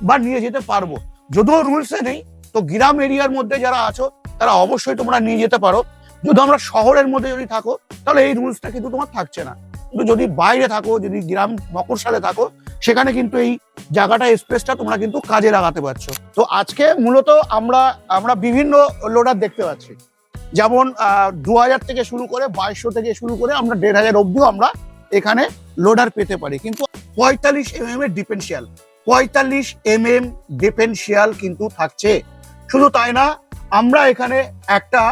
বা নিয়ে যেতে পারবো। যদিও রুলসে নেই, তো গ্রাম এরিয়ার মধ্যে যারা আছো তারা অবশ্যই তোমরা নিয়ে যেতে পারো। যদি আমরা শহরের মধ্যে যদি থাকো তাহলে এই রুলসটা কিন্তু তোমার থাকছে না। কিন্তু যদি বাইরে থাকো, যদি গ্রাম মকরশালে থাকো, সেখানে কিন্তু এই জায়গাটা স্পেসটা তোমরা কিন্তু কাজে লাগাতে পারছো। তো আজকে মূলত আমরা বিভিন্ন লোডার দেখতে পাচ্ছি, যেমন 2000 থেকে শুরু করে 2200 থেকে শুরু করে আমরা 1500 অব্দিও আমরা এখানে লোডার পেতে পারি। কিন্তু 45 mm এর ডিফেন্সিয়াল, 45 mm ডিফেন্সিয়াল কিন্তু থাকছে। শুধু তাই না, আমরা এখানে একটা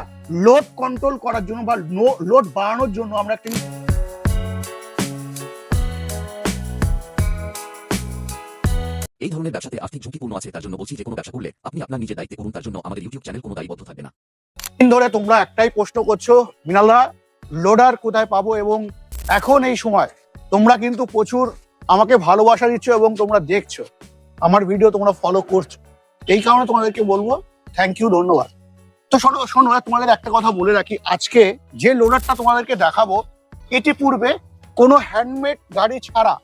লোড কন্ট্রোল করার জন্য বা লোড বাড়ানোর জন্য আমরা একটা এই ধরনের ব্যবসাতে আর্থিক ঝুঁকিপূর্ণ আছে, তার জন্য বলছি যে কোনো ব্যবসা করলে আপনি আপনার নিজের দায়িত্বে করুন। তার জন্য আমাদের ইউটিউব চ্যানেল কোনো দায়বদ্ধ থাকবে না। দিন ধরে তোমরা একটাই প্রশ্ন করছো, মৃণালদা লোডার কোথায় পাবো, এবং এখন এই সময় তোমরা কিন্তু প্রচুর আমাকে ভালোবাসা দিচ্ছ এবং তোমরা দেখছো আমার ভিডিও, তোমরা ফলো করছো। এই কারণে তোমাদেরকে বলবো থ্যাংক ইউ, ধন্যবাদ। তো শোনো তোমাদের একটা কথা বলে রাখি, আজকে যে লোডারটা তোমাদেরকে দেখাবো এটি পূর্বে কোনো হ্যান্ডমেড গাড়ি ছাড়া।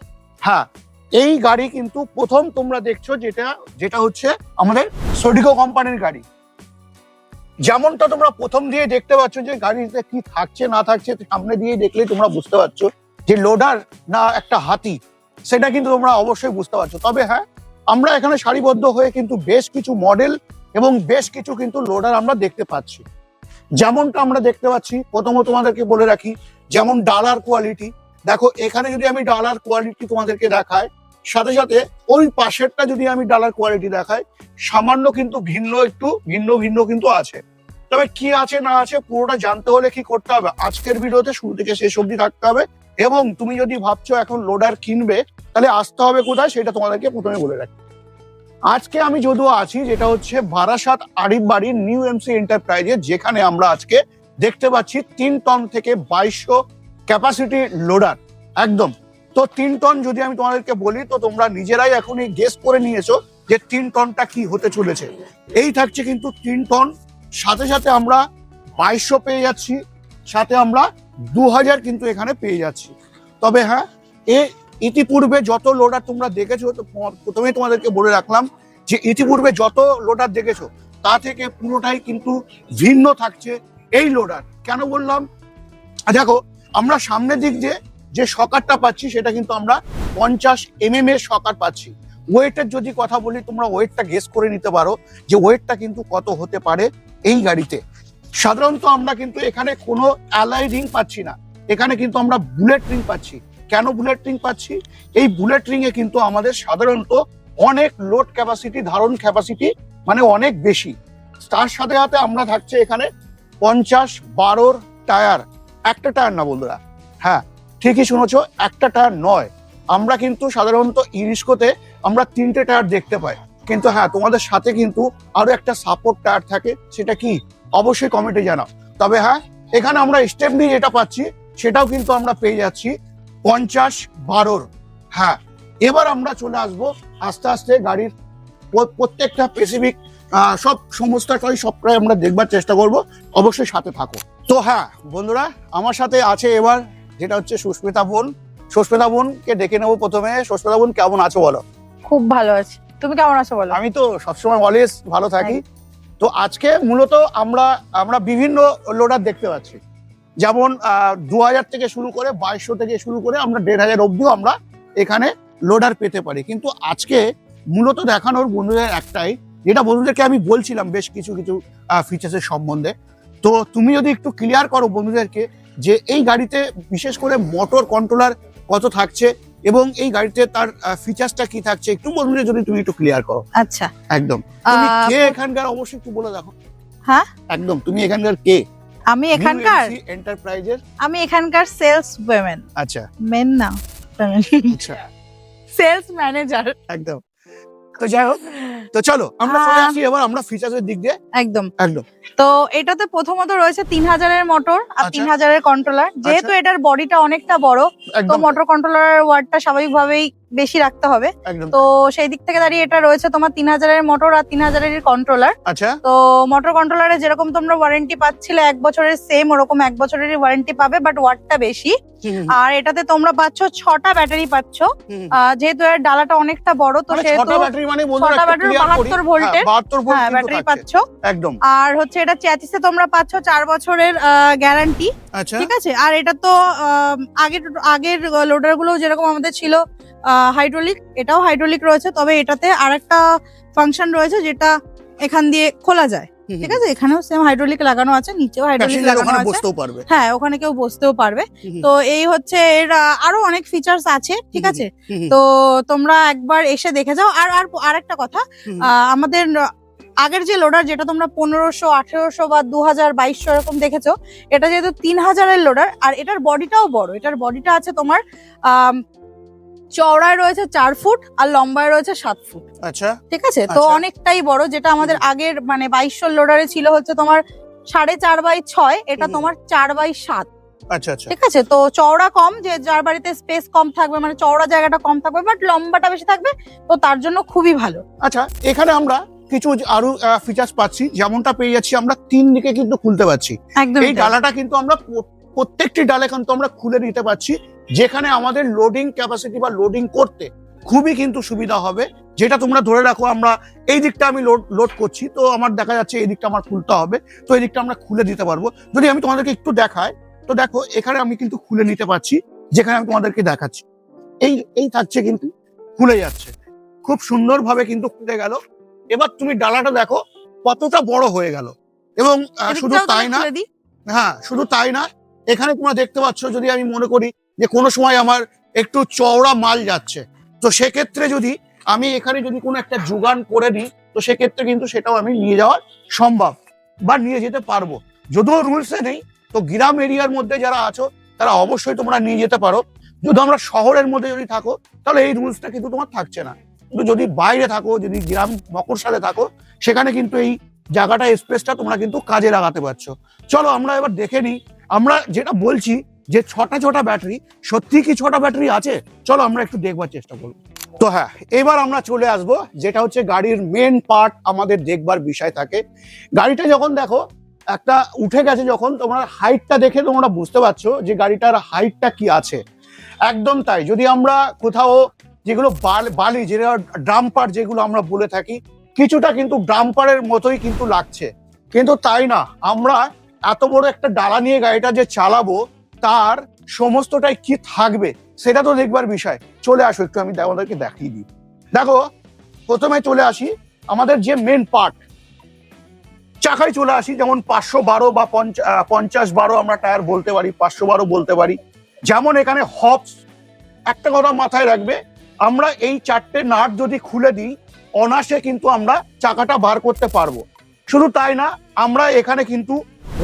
হ্যাঁ, এই গাড়ি কিন্তু প্রথম তোমরা দেখছো, যেটা হচ্ছে আমাদের সোডিকো কোম্পানির গাড়ি। যেমনটা তোমরা প্রথম দিয়ে দেখতে পাচ্ছ যে গাড়িতে কি থাকছে না থাকছে, সামনে দিয়ে দেখলেই তোমরা বুঝতে পারছো যে লোডার না একটা হাতি, সেটা কিন্তু তোমরা অবশ্যই বুঝতে পারছো। তবে হ্যাঁ, আমরা এখানে সারিবদ্ধ হয়ে কিন্তু বেশ কিছু মডেল এবং বেশ কিছু কিন্তু লোডার আমরা দেখতে পাচ্ছি। যেমনটা আমরা দেখতে পাচ্ছি, প্রথমত তোমাদেরকে বলে রাখি, যেমন ডালার কোয়ালিটি দেখো। এখানে যদি আমি ডালার কোয়ালিটি তোমাদেরকে দেখাই, সাথে সাথে ওই পাশেরটা যদি আমি ডালার কোয়ালিটি দেখাই, সামান্য কিন্তু ভিন্ন কিন্তু আছে। তবে কি আছে না আছে পুরোটা জানতে হলে কি করতে হবে, আজকের ভিডিওতে শুরু থেকে শেষ অবধি থাকতে হবে। এবং তুমি যদি ভাবছো এখন লোডার কিনবে, তাহলে আসতে হবে কোথায় সেটা তোমাদেরকে প্রথমে বলে রাখি। আজকে আমি যদিও আছি, যেটা হচ্ছে বারাসাত আরিফ বাড়ির নিউ এমসি এন্টারপ্রাইজে, যেখানে আমরা আজকে দেখতে পাচ্ছি 3 টন থেকে 2200 ক্যাপাসিটি লোডার একদম। তো 3 টন যদি আমি তোমাদেরকে বলি, তো তোমরা নিজেরাই এখনই গেস করে নিয়েছো যে 3 টনটা কি হতে চলেছে। এই থাকছে কিন্তু 3 টন, সাথে সাথে আমরা 2200 পেয়ে যাচ্ছি, সাথে আমরা 2000 কিন্তু এখানে পেয়ে যাচ্ছি। তবে হ্যাঁ, ইতিপূর্বে যত লোডার তোমরা দেখেছো, তো প্রথমেই তোমাদেরকে বলে রাখলাম যে ইতিপূর্বে যত লোডার দেখেছো তা থেকে পুরোটাই কিন্তু ভিন্ন থাকছে এই লোডার। কেন বললাম, দেখো আমরা সামনের দিক যে শকারটা পাচ্ছি সেটা কিন্তু আমরা 50 mm এর শকার পাচ্ছি। ওয়েটের যদি কথা বলি, তোমরা ওয়েটটা গেস করে নিতে পারো যে ওয়েটটা কিন্তু কত হতে পারে এই গাড়িতে। সাধারণত আমরা কিন্তু এখানে কোনো অ্যালয় রিং পাচ্ছি না, এখানে কিন্তু আমরা বুলেট রিং পাচ্ছি। কেন বুলেট রিং পাচ্ছি? এই বুলেট রিং এ কিন্তু আমাদের সাধারণত অনেক লোড ক্যাপাসিটি, ধারণ ক্যাপাসিটি মানে অনেক বেশি। তার সাথে সাথে আমরা থাকছে এখানে 50-12 টায়ার, একটা টায়ার না বন্ধুরা, হ্যাঁ ঠিকই শুনেছো, একটা টায়ার নয়। আমরা কিন্তু সাধারণত ইরিস্কোতে আমরা 3টে টায়ার দেখতে পাই, কিন্তু হ্যাঁ তোমাদের সাথে কিন্তু আরো একটা সাপোর্ট টায়ার থাকে, সেটা কি অবশ্যই কমেন্টে জানাও। তবে হ্যাঁ, এখানে আমরা স্টেপনি যেটা পাচ্ছি সেটাও কিন্তু আমরা পেয়ে যাচ্ছি 50-12। হ্যাঁ, এবার আমরা চলে আসবো আস্তে আস্তে গাড়ির প্রত্যেকটা স্পেসিফিক সমস্তটাই সবটাই আমরা দেখবার চেষ্টা করব, অবশ্যই সাথে থাকো। তো হ্যাঁ বন্ধুরা, আমার সাথে আছে এবার যেটা হচ্ছে সুস্মিতা বোন। সুস্মিতা বোনকে ডেকে নেবো প্রথমে। সুস্মিতা বোন কেমন আছো বলো? খুব ভালো আছি, তুমি কেমন আছো বলো? আমি তো সবসময় অলওয়েজ ভালো থাকি। তো আজকে মূলত আমরা বিভিন্ন লোডার দেখতে পাচ্ছি, যেমন 2000 থেকে শুরু করে 2200 থেকে শুরু করে আমরা 1500 অব্দিও আমরা এখানে লোডার পেতে পারি। কিন্তু আজকে মূলত দেখানোর বন্ধুদের একটাই, যেটা বন্ধুদেরকে আমি বলছিলাম বেশ কিছু ফিচার্সের সম্বন্ধে। তো তুমি যদি একটু ক্লিয়ার করো বন্ধুদেরকে যে এই গাড়িতে বিশেষ করে মোটর কন্ট্রোলার কত থাকছে এবং এই গাড়িতে তার ফিচার্সটা কি থাকছে, একটু বন্ধুদের যদি তুমি একটু ক্লিয়ার করো। আচ্ছা, একদম। তুমি কে এখানকার, অবশ্যই একটু বলে দেখো। হ্যাঁ একদম, তুমি এখানকার কে? আমি এখানকার এন্টারপ্রাইজের সেলস ওয়েমেন। আচ্ছা, মেন না, আচ্ছা, সেলস ম্যানেজার একদম। তো যাই হোক, তো চলো আমরা চলে আসি এবার আমরা ফিচার্সের দিক দিয়ে। একদম। একদম। তো এটাতে প্রথমত রয়েছে 3000 এর মোটর আর 3000 এর কন্ট্রোলার। যেহেতু এটার বডিটা অনেকটা বড়, তো মোটর কন্ট্রোলার ওয়ার্ডটা স্বাভাবিকভাবেই বেশি রাখতে হবে। একদম। তো সেই দিক থেকে দাঁড়িয়ে এটা রয়েছে তোমার 3000-এর মোটর আর 3000-এর কন্ট্রোলার। আচ্ছা, তো মোটর কন্ট্রোলারে যেরকম তোমরা ওয়ারেন্টি পাচ্ছিলে 1 বছরের, সেম ওরকম 1 বছরেরই ওয়ারেন্টি পাবে, বাট ওয়াটটা বেশি। আর এটাতে তোমরা পাচ্ছ 6টা ব্যাটারি পাচ্ছ। যেহেতু এর ডালাটা অনেকটা বড়, তো মানে সেহেতু 6টা ব্যাটারি মানে বন্ধুরা 6টা একটু ব্যাটারি clear করি। 72 ভোল্টের 72 ভোল্ট হ্যাঁ কিন্তু ব্যাটারি থাকছে। পাচ্ছ। একদম। আর হচ্ছে এটা চ্যাসিসে তোমরা পাচ্ছ 4 বছরের গ্যারান্টি। আচ্ছা, ঠিক আছে। আর এটা তো আগের লোডার গুলো যেরকম আমাদের ছিল হাইড্রোলিক, এটাও হাইড্রোলিক রয়েছে, তবে এটাতে আরেকটা ফাংশন রয়েছে যেটা এখান দিয়ে খোলা যায়। ঠিক আছে, এখানেও সেম হাইড্রোলিক লাগানো আছে, নিচেও হাইড্রোলিক প্যাসেঞ্জার লাগানো ওখানে আছে। বসতেও পারবে। হ্যাঁ, ওখানে কেউ বসতেও পারবে। তো এই হচ্ছে এর আরো অনেক ফিচার্স আছে। ঠিক আছে, তো তোমরা একবার এসে দেখে যাও। আর একটা কথা, আমাদের আগের যে লোডার যেটা তোমরা 1500, 1800 বা 2000, 2200 এরকম দেখেছো, এটা যেহেতু 3000-এর লোডার, আর এটার বডিটাও বড়। এটার বডিটা আছে তোমার চওড়ায় রয়েছে 4 ফুট আর লম্বায় রয়েছে 7 ফুট। আচ্ছা, ঠিক আছে, তো আচ্ছা। অনেকটাই বড়। যেটা আমাদের আগের মানে 2200 লোডারে ছিল হচ্ছে তোমার 4.5x6, এটা তোমার 4x7। আচ্ছা, আচ্ছা। ঠিক আছে, তো চওড়া কম, যে যার বাড়িতে স্পেস কম থাকবে, মানে চওড়া জায়গাটা কম থাকবে, বাট লম্বাটা বেশি থাকবে, তো তার জন্য খুবই ভালো। আচ্ছা, এখানে আমরা কিছু আরো ফিচার্স পাচ্ছি, যেমনটা পেয়ে যাচ্ছি আমরা 3 দিকে কিন্তু খুলতে পারছি। একদম এই ডালাটা কিন্তু আমরা প্রত্যেকটি ডালে কিন্তু আমরা খুলে নিতে পারছি, যেখানে আমাদের লোডিং ক্যাপাসিটি বা লোডিং করতে খুবই কিন্তু সুবিধা হবে। যেটা তোমরা ধরে রাখো, আমরা এই দিকটা আমি লোড করছি, তো আমার দেখা যাচ্ছে এই দিকটা আমার খুলতে হবে, তো এই দিকটা আমরা খুলে দিতে পারবো। যদি আমি তোমাদেরকে একটু দেখাই, তো দেখো এখানে আমি কিন্তু খুলে নিতে পারছি, যেখানে আমি তোমাদেরকে দেখাচ্ছি এই থাকছে কিন্তু খুলে যাচ্ছে, খুব সুন্দরভাবে কিন্তু খুলে গেল। এবার তুমি ডালাটা দেখো কতটা বড় হয়ে গেল। এবং শুধু এদিকটাও তাই তুমি না, খুলে দিই। হ্যাঁ শুধু তাই না, এখানে তোমরা দেখতে পাচ্ছ, যদি আমি মনে করি যে কোনো সময় আমার একটু চওড়া মাল যাচ্ছে, তো সেক্ষেত্রে যদি আমি এখানে যদি কোনো একটা যোগান করে নিই, তো সেক্ষেত্রে কিন্তু সেটাও আমি নিয়ে যাওয়া সম্ভব বা নিয়ে যেতে পারবো। যদিও রুলসে নেই, তো গ্রাম এরিয়ার মধ্যে যারা আছো তারা অবশ্যই তোমরা নিয়ে যেতে পারো। যদি আমরা শহরের মধ্যে যদি থাকো, তাহলে এই রুলসটা কিন্তু তোমার থাকছে না। কিন্তু যদি বাইরে থাকো, যদি গ্রাম মকরসালে থাকো, সেখানে কিন্তু এই জায়গাটা স্পেসটা তোমরা কিন্তু কাজে লাগাতে পারছো। চলো আমরা এবার দেখে নিই, আমরা যেটা বলছি যে 6টা ব্যাটারি, সত্যি কি 6টা ব্যাটারি আছে, চলো আমরা একটু দেখবার চেষ্টা করবো। তো হ্যাঁ, এবার আমরা চলে আসব, যেটা হচ্ছে গাড়ির মেন পার্ট আমাদের দেখবার বিষয় থাকে। গাড়িটা যখন দেখো একটা উঠে গেছে, যখন তোমরা হাইটটা দেখে তোমরা বুঝতে পারছো যে গাড়িটার হাইটটা কি আছে। একদম তাই, যদি আমরা কোথাও যেগুলো বালি, যেটা ডাম্পার যেগুলো আমরা বলে থাকি, কিছুটা কিন্তু ডাম্পারের মতোই কিন্তু লাগছে, কিন্তু তাই না। আমরা এত বড় একটা ডালা নিয়ে গাড়িটা যে চালাবো, তার সমস্তটাই কি থাকবে সেটা তো দেখবার বিষয়। চলে আসো, একটু আমি আমাদেরকে দেখিয়ে দিই। দেখো, প্রথমে চলে আসি আমাদের যে মেন পার্ট, চাকায় চলে আসি। যেমন 512 বা 50-12 আমরা টায়ার বলতে পারি, 512 বলতে পারি। যেমন এখানে হপস, একটা কথা মাথায় রাখবে, আমরা এই 4টে নাট যদি খুলে দিই, অনায়াসে কিন্তু আমরা চাকাটা বার করতে পারবো। শুধু তাই না, আমরা এখানে কিন্তু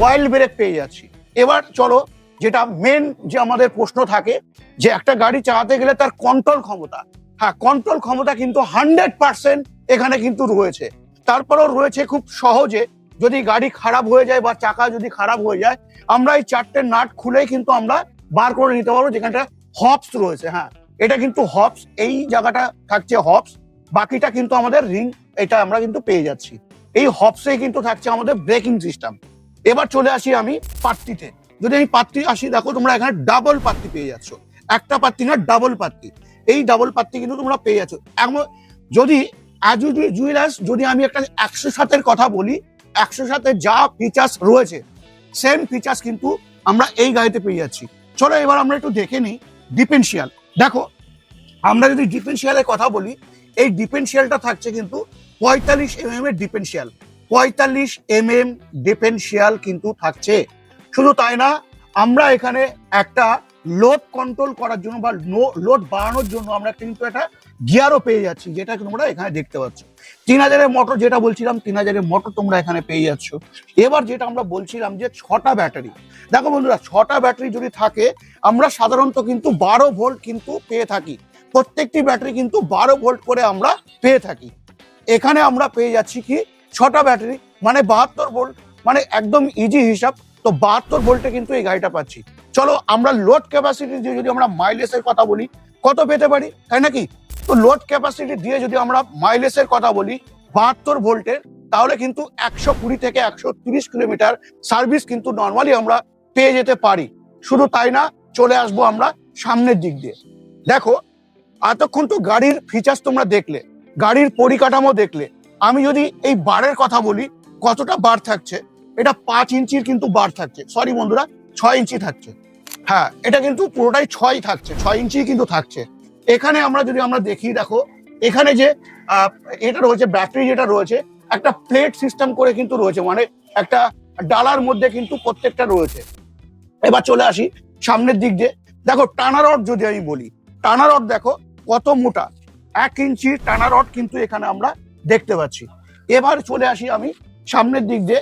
অয়েল ব্রেক পেয়ে যাচ্ছি। এবার চলো, যেটা মেন যে আমাদের প্রশ্ন থাকে, যে একটা গাড়ি চালাতে গেলে তার কন্ট্রোল ক্ষমতা, হ্যাঁ কন্ট্রোল ক্ষমতা কিন্তু 100% এখানে কিন্তু রয়েছে। তারপরেও রয়েছে খুব সহজে, যদি গাড়ি খারাপ হয়ে যায় বা চাকা যদি খারাপ হয়ে যায়, আমরা এই 4টে নাট খুলেই কিন্তু আমরা বার করে নিতে পারবো। যেখানটা হপস রয়েছে, হ্যাঁ এটা কিন্তু হপস, এই জায়গাটা থাকছে হপস, বাকিটা কিন্তু আমাদের রিং, এটা আমরা কিন্তু পেয়ে যাচ্ছি। এই হপসে কিন্তু থাকছে আমাদের ব্রেকিং সিস্টেম। এবার চলে আসি আমি পাত্তিতে। যদি আমি পাত্তি আসি, দেখো তোমরা এখানে ডাবল পাত্তি পেয়ে যাচ্ছ, একটা পাত্তি না ডাবল পাত্তি। এই ডাবল পাত্তি কিন্তু তোমরা পেয়ে যাচ্ছ। যদি যদি আমি একটা 107-এর কথা বলি, 107-এর যা ফিচার্স রয়েছে, সেম ফিচার্স কিন্তু আমরা এই গাড়িতে পেয়ে যাচ্ছি। চলো এবার আমরা একটু দেখে নিই ডিফারেন্সিয়াল। দেখো, আমরা যদি ডিফারেন্সিয়ালের কথা বলি, এই ডিফারেন্সিয়ালটা থাকছে কিন্তু 45 mm এর ডিফারেন্সিয়াল, 45 mm ডিফারেন্সিয়াল কিন্তু থাকছে। শুধু তাই না, আমরা এখানে একটা লোড কন্ট্রোল করার জন্য বা লোড বাড়ানোর জন্য আমরা কিন্তু একটা গিয়ারও পেয়ে যাচ্ছি, যেটা তোমরা এখানে দেখতে পাচ্ছ। 3000-এর মোটর, যেটা বলছিলাম 3000-এর মোটর তোমরা এখানে পেয়ে যাচ্ছ। এবার যেটা আমরা বলছিলাম যে 6টা ব্যাটারি, দেখো বন্ধুরা 6টা ব্যাটারি যদি থাকে, আমরা সাধারণত কিন্তু 12 ভোল্ট কিন্তু পেয়ে থাকি। প্রত্যেকটি ব্যাটারি কিন্তু 12 ভোল্ট করে আমরা পেয়ে থাকি। এখানে আমরা পেয়ে যাচ্ছি কি 6টা ব্যাটারি মানে 72 ভোল্ট, মানে একদম ইজি হিসাব। তো 72 ভোল্টে কিন্তু এই গাড়িটা পাচ্ছি। চলো আমরা লোড ক্যাপাসিটি যদি আমরা মাইলেজের কথা বলি, কত পেতে পারি, তাই নাকি তো লোড ক্যাপাসিটি দিয়ে যদি আমরা মাইলেজের কথা বলি 72 ভোল্টের, তাহলে কিন্তু 120 থেকে 130 কিলোমিটার সার্ভিস কিন্তু নর্মালি আমরা পেয়ে যেতে পারি। শুধু তাই না, চলে আসবো আমরা সামনের দিক দিয়ে। দেখো, এতক্ষণ তো গাড়ির ফিচার্স তোমরা দেখলে, গাড়ির পরিকাঠামো দেখলে। আমি যদি এই বারের কথা বলি, কতটা বার থাকছে, এটা 5 ইঞ্চির কিন্তু বার থাকছে, সরি বন্ধুরা 6 ইঞ্চি থাকছে। হ্যাঁ, এটা কিন্তু পুরোটাই 6 থাকছে, 6 ইঞ্চি কিন্তু থাকছে। এখানে আমরা যদি আমরা দেখি, দেখো এখানে যে এটা রয়েছে, ব্যাটারি যেটা রয়েছে, একটা প্লেট সিস্টেম করে কিন্তু রয়েছে, মানে একটা ডালার মধ্যে কিন্তু প্রত্যেকটা রয়েছে। এবার চলে আসি সামনের দিক দিয়ে। দেখো টানা রড যদি আমি বলি, টানা রড দেখো কত মোটা, 1 ইঞ্চি টানা রড কিন্তু এখানে আমরা দেখতে পাচ্ছি। এবার চলে আসি আমি সামনের দিক দিয়ে,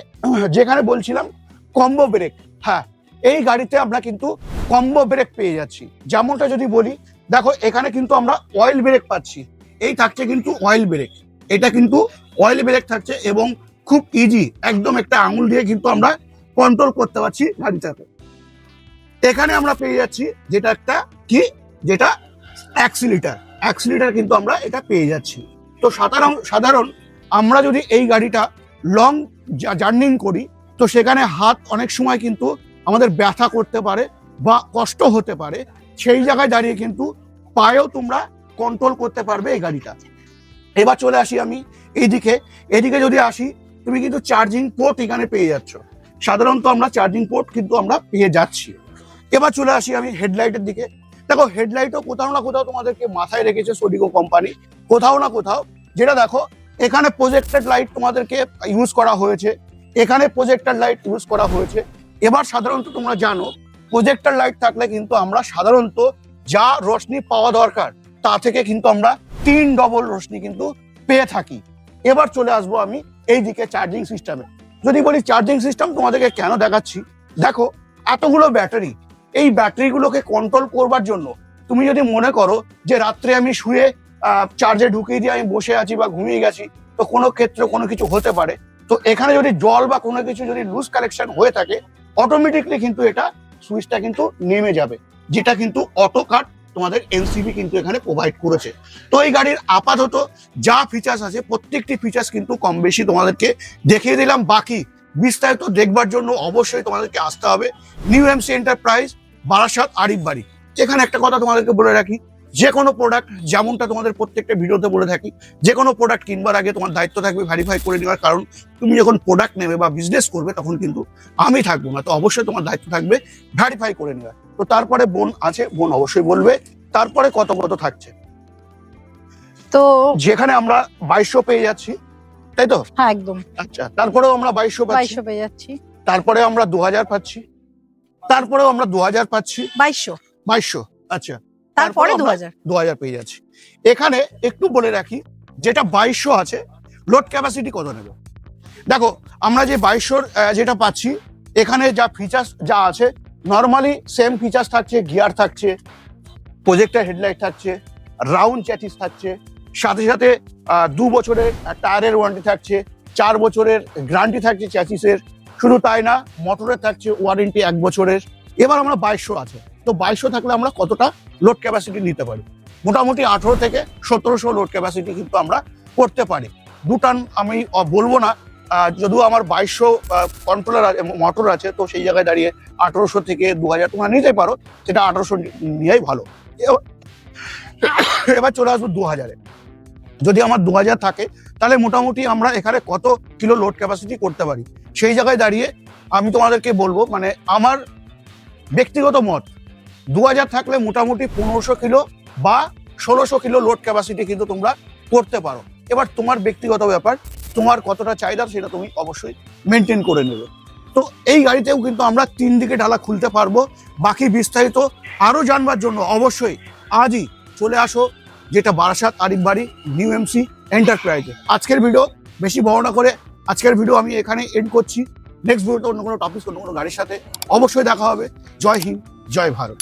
যেখানে বলছিলাম কম্বো ব্রেক। হ্যাঁ, এই গাড়িতে আমরা কিন্তু কম্বো ব্রেক পেয়ে যাচ্ছি। যেমনটা যদি বলি, দেখো এখানে কিন্তু আমরা অয়েল ব্রেক পাচ্ছি, এই থাকছে কিন্তু অয়েল ব্রেক, এটা কিন্তু অয়েল ব্রেক থাকছে এবং খুব ইজি, একদম একটা আঙুল দিয়ে কিন্তু আমরা কন্ট্রোল করতে পারছি গাড়িটাকে। এখানে আমরা পেয়ে যাচ্ছি যেটা একটা কি, যেটা অ্যাক্সিলিটার কিন্তু আমরা এটা পেয়ে যাচ্ছি। তো সাধারণ আমরা যদি এই গাড়িটা লং জার্নিং করি, তো সেখানে হাত অনেক সময় কিন্তু আমাদের ব্যথা করতে পারে বা কষ্ট হতে পারে, সেই জায়গায় দাঁড়িয়ে কিন্তু পায়েও তোমরা কন্ট্রোল করতে পারবে এই গাড়িটা। এবার চলে আসি আমি এদিকে যদি আসি, তুমি কিন্তু চার্জিং পোর্ট এখানে পেয়ে যাচ্ছ। সাধারণত আমরা চার্জিং পোর্ট কিন্তু আমরা পেয়ে যাচ্ছি। এবার চলে আসি আমি হেডলাইটের দিকে। দেখো, হেডলাইটও কোথাও না কোথাও তোমাদেরকে মাথায় রেখেছে সোডিগো কোম্পানি, কোথাও না কোথাও। যেটা দেখো, এখানে প্রজেক্টেড লাইট তোমাদেরকে ইউজ করা হয়েছে, এখানে প্রজেক্টর লাইট ইউজ করা হয়েছে। এবার সাধারণত তোমরা জানো, প্রজেক্টর লাইট থাকলে কিন্তু আমরা সাধারণত যা রোশনি পাওয়া দরকার তা থেকে কিন্তু আমরা 3 ডবল রোশনি কিন্তু পেয়ে থাকি। এবার চলে আসবো আমি এইদিকে চার্জিং সিস্টেমে। যদি বলি চার্জিং সিস্টেম তোমাদেরকে কেন দেখাচ্ছি, দেখো এতগুলো ব্যাটারি, এই ব্যাটারিগুলোকে কন্ট্রোল করবার জন্য তুমি যদি মনে করো যে রাত্রে আমি শুয়ে চার্জে ঢুকিয়ে দিয়ে আমি বসে আছি বা ঘুমিয়ে গেছি, তো কোনো ক্ষেত্রে কোনো কিছু হতে পারে, তো এখানে যদি জল বা কোনো কিছু যদি লুজ কালেকশন হয়ে থাকে, অটোমেটিকলি কিন্তু এটা সুইচটা কিন্তু নেমে যাবে, যেটা কিন্তু অটো কাট তোমাদের এনসিবি কিন্তু এখানে প্রোভাইড করেছে। তো এই গাড়ির আপাতত যা ফিচার্স আছে, প্রত্যেকটি ফিচার্স কিন্তু কম বেশি তোমাদেরকে দেখিয়ে দিলাম। বাকি বিস্তারিত দেখবার জন্য অবশ্যই তোমাদেরকে আসতে হবে new MC enterprise, Barasat, Arif বাড়ি। এখানে একটা কথা তোমাদেরকে বলে রাখি, যে কোনো প্রোডাক্ট, যেমনটা তোমাদের প্রত্যেকটা ভিডিওতে বলে থাকি, যে কোনো প্রোডাক্ট কিনবার আগে তোমার দায়িত্ব থাকবে ভেরিফাই করে নেওয়ার। কারণ তুমি যখন প্রোডাক্ট নেবে বা বিজনেস করবে, তখন কিন্তু আমি থাকবো না, তো অবশ্যই তোমার দায়িত্ব থাকবে ভেরিফাই করে নেওয়ার। তো তারপরে বোন আছে, বোন অবশ্যই বলবে তারপরে কত থাকছে। তো যেখানে আমরা 2200 পেয়ে যাচ্ছি, তাই তো? হ্যাঁ, একদম। আচ্ছা, তারপরেও আমরা 2200 পাচ্ছি, 2200 পেয়ে যাচ্ছি, তারপরে আমরা 2000 পাচ্ছি, তারপরেও আমরা 2000 পাচ্ছি, 2200। আচ্ছা, তারপরে আমরা 2000 পেয়ে যাচ্ছি। এখানে একটু বলে রাখি, যেটা 2200 আছে, লোড ক্যাপাসিটি কত নেবে? দেখো, আমরা যে 2200 যেটা পাচ্ছি, এখানে যা ফিচার্স যা আছে, নর্মালি সেম ফিচার্স থাকছে, গিয়ার থাকছে, প্রজেক্টর হেডলাইট থাকছে, রাউন্ড চ্যাটিস থাকছে, সাথে সাথে 2 বছরের টায়ারের ওয়ারেন্টি থাকছে, 4 বছরের গ্যারান্টি থাকছে চ্যাসিসের। শুধু তাই না, মোটরের থাকছে ওয়ারেন্টি 1 বছরের। এবার আমরা 2200 আছে, তো 2200 থাকলে আমরা কতটা লোড ক্যাপাসিটি নিতে পারি? মোটামুটি 18 থেকে 1700 লোড ক্যাপাসিটি কিন্তু আমরা করতে পারি। 2 টন আমি বলবো না, যদিও আমার 2200 কন্ট্রোলার মোটর আছে, তো সেই জায়গায় দাঁড়িয়ে 1800 থেকে 2000 তোমরা নিতে পারো, সেটা 1800 নিয়েই ভালো। এবার চলে আসবো 2000-এ। যদি আমার 2000 থাকে, তাহলে মোটামুটি আমরা এখানে কত কিলো লোড ক্যাপাসিটি করতে পারি, সেই জায়গায় দাঁড়িয়ে আমি তোমাদেরকে বলবো, মানে আমার ব্যক্তিগত মত, 2000 থাকলে মোটামুটি 1500 কিলো বা 1600 কিলো লোড ক্যাপাসিটি কিন্তু তোমরা করতে পারো। এবার তোমার ব্যক্তিগত ব্যাপার, তোমার কতটা চাহিদা সেটা তুমি অবশ্যই মেনটেন করে নেবে। তো এই গাড়িতেও কিন্তু আমরা 3 দিকে ডালা খুলতে পারবো। বাকি বিস্তারিত আরো জানবার জন্য অবশ্যই আজই চলে আসো, যেটা বারাসাত, আরিফ বাড়ি, নিউ এমসি এন্টারপ্রাইজে। আজকের ভিডিও বেশি বড় না করে আজকের ভিডিও আমি এখানে এন্ড করছি। নেক্সট ভিডিওতে অন্য কোনো টপিক, অন্য কোনো গাড়ির সাথে অবশ্যই দেখা হবে। জয় হিন্দ, জয় ভারত।